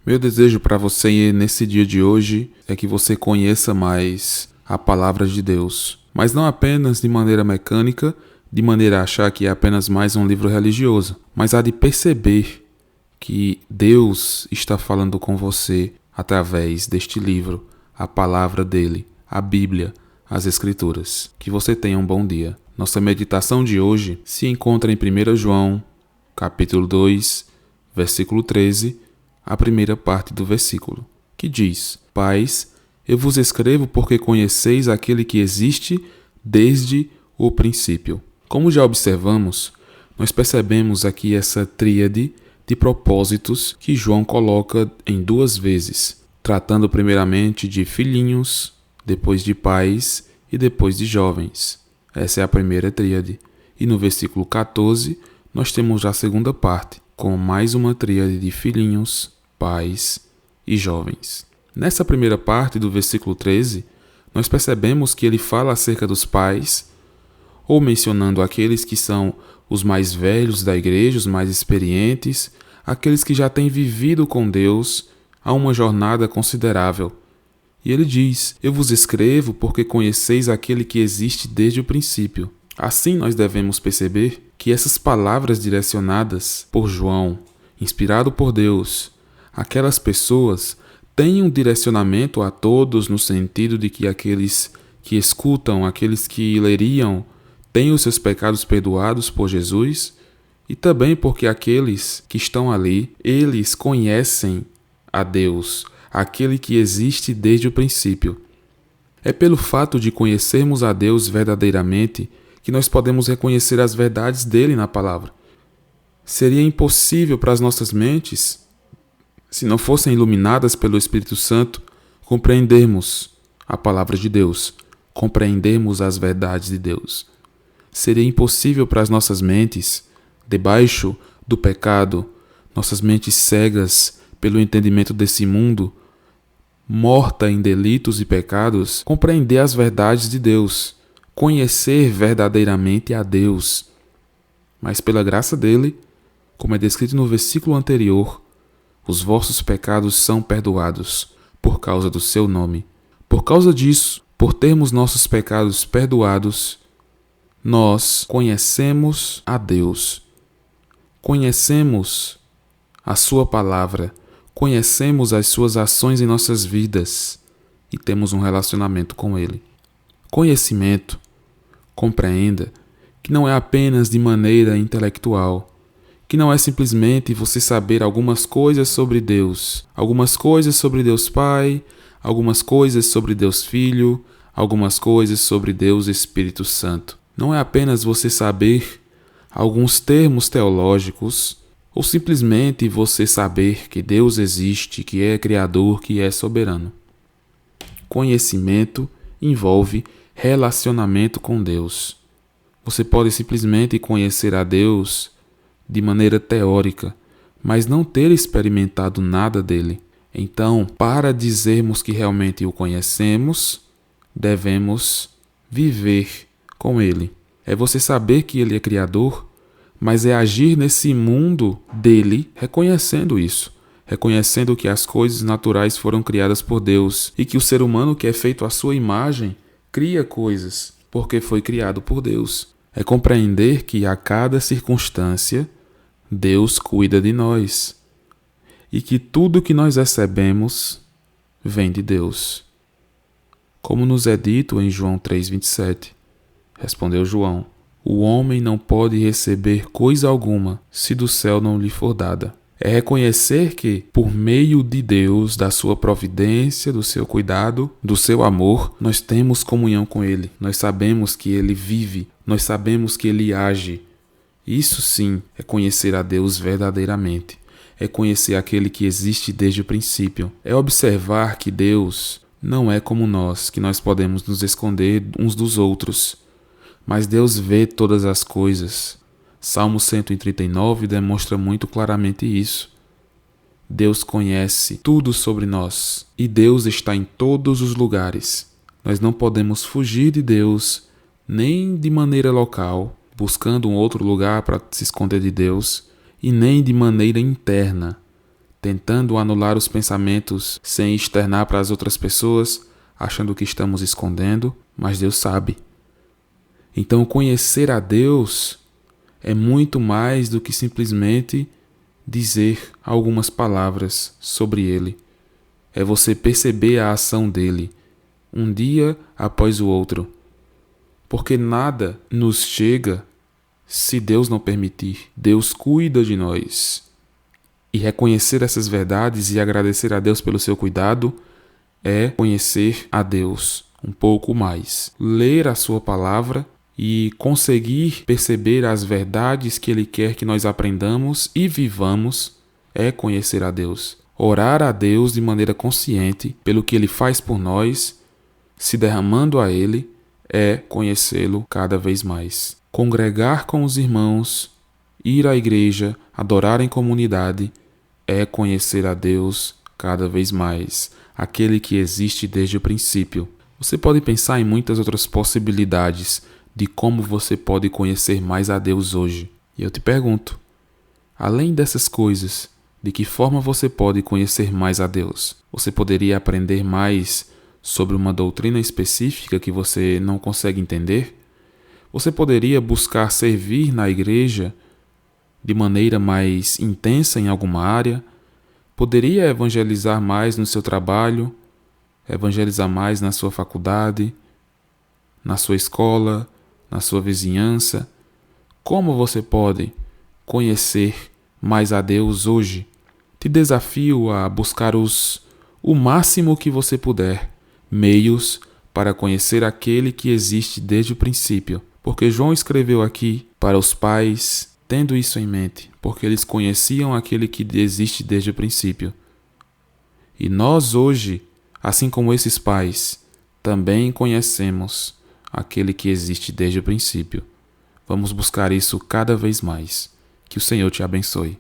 Meu desejo para você nesse dia de hoje é que você conheça mais a palavra de Deus, mas não apenas de maneira mecânica, de maneira a achar que é apenas mais um livro religioso, mas a de perceber que Deus está falando com você através deste livro, a palavra dele, a Bíblia, as Escrituras. Que você tenha um bom dia. Nossa meditação de hoje se encontra em 1 João, capítulo 2, versículo 13, a primeira parte do versículo, que diz: Pais, eu vos escrevo porque conheceis aquele que existe desde o princípio. Como já observamos, nós percebemos aqui essa tríade de propósitos que João coloca em duas vezes, tratando primeiramente de filhinhos, depois de pais e depois de jovens. Essa é a primeira tríade. E no versículo 14, nós temos a segunda parte, com mais uma tríade de filhinhos, pais e jovens. Nessa primeira parte do versículo 13, nós percebemos que ele fala acerca dos pais, ou mencionando aqueles que são os mais velhos da igreja, os mais experientes, aqueles que já têm vivido com Deus a uma jornada considerável. E ele diz: Eu vos escrevo porque conheceis aquele que existe desde o princípio. Assim nós devemos perceber que essas palavras direcionadas por João, inspirado por Deus, aquelas pessoas têm um direcionamento a todos no sentido de que aqueles que escutam, aqueles que leriam, têm os seus pecados perdoados por Jesus, e também porque aqueles que estão ali, eles conhecem a Deus, aquele que existe desde o princípio. É pelo fato de conhecermos a Deus verdadeiramente que nós podemos reconhecer as verdades dele na palavra. Seria impossível para as nossas mentes, se não fossem iluminadas pelo Espírito Santo, compreendermos a palavra de Deus, compreendermos as verdades de Deus. Seria impossível para as nossas mentes, debaixo do pecado, nossas mentes cegas pelo entendimento desse mundo, morta em delitos e pecados, compreender as verdades de Deus, conhecer verdadeiramente a Deus. Mas pela graça dele, como é descrito no versículo anterior, os vossos pecados são perdoados por causa do seu nome. Por causa disso, por termos nossos pecados perdoados, nós conhecemos a Deus. Conhecemos a sua palavra, conhecemos as suas ações em nossas vidas e temos um relacionamento com ele. Conhecimento, compreenda, que não é apenas de maneira intelectual, que não é simplesmente você saber algumas coisas sobre Deus, algumas coisas sobre Deus Pai, algumas coisas sobre Deus Filho, algumas coisas sobre Deus Espírito Santo. Não é apenas você saber alguns termos teológicos, ou simplesmente você saber que Deus existe, que é Criador, que é soberano. Conhecimento envolve relacionamento com Deus. Você pode simplesmente conhecer a Deus de maneira teórica, mas não ter experimentado nada dele. Então, para dizermos que realmente o conhecemos, devemos viver com ele. É você saber que ele é Criador, mas é agir nesse mundo dele reconhecendo isso. Reconhecendo que as coisas naturais foram criadas por Deus e que o ser humano, que é feito à sua imagem, cria coisas porque foi criado por Deus. É compreender que a cada circunstância Deus cuida de nós e que tudo que nós recebemos vem de Deus. Como nos é dito em João 3,27, respondeu João: O homem não pode receber coisa alguma se do céu não lhe for dada. É reconhecer que, por meio de Deus, da sua providência, do seu cuidado, do seu amor, nós temos comunhão com Ele. Nós sabemos que Ele vive, nós sabemos que Ele age. Isso sim é conhecer a Deus verdadeiramente. É conhecer aquele que existe desde o princípio. É observar que Deus não é como nós, que nós podemos nos esconder uns dos outros. Mas Deus vê todas as coisas. Salmo 139 demonstra muito claramente isso. Deus conhece tudo sobre nós e Deus está em todos os lugares. Nós não podemos fugir de Deus, nem de maneira local, buscando um outro lugar para se esconder de Deus, e nem de maneira interna, tentando anular os pensamentos sem externar para as outras pessoas, achando que estamos escondendo, mas Deus sabe. Então, conhecer a Deus é muito mais do que simplesmente dizer algumas palavras sobre Ele. É você perceber a ação dele, um dia após o outro. Porque nada nos chega se Deus não permitir. Deus cuida de nós. E reconhecer essas verdades e agradecer a Deus pelo seu cuidado é conhecer a Deus um pouco mais. Ler a sua palavra e conseguir perceber as verdades que Ele quer que nós aprendamos e vivamos é conhecer a Deus. Orar a Deus de maneira consciente pelo que Ele faz por nós, se derramando a Ele, é conhecê-lo cada vez mais. Congregar com os irmãos, ir à igreja, adorar em comunidade, é conhecer a Deus cada vez mais, aquele que existe desde o princípio. Você pode pensar em muitas outras possibilidades de como você pode conhecer mais a Deus hoje. E eu te pergunto, além dessas coisas, de que forma você pode conhecer mais a Deus? Você poderia aprender mais sobre uma doutrina específica que você não consegue entender? Você poderia buscar servir na igreja de maneira mais intensa em alguma área? Poderia evangelizar mais no seu trabalho? Evangelizar mais na sua faculdade? Na sua escola? Na sua vizinhança? Como você pode conhecer mais a Deus hoje? Te desafio a buscar o máximo que você puder, meios para conhecer aquele que existe desde o princípio. Porque João escreveu aqui para os pais, tendo isso em mente, porque eles conheciam aquele que existe desde o princípio. E nós hoje, assim como esses pais, também conhecemos aquele que existe desde o princípio. Vamos buscar isso cada vez mais. Que o Senhor te abençoe.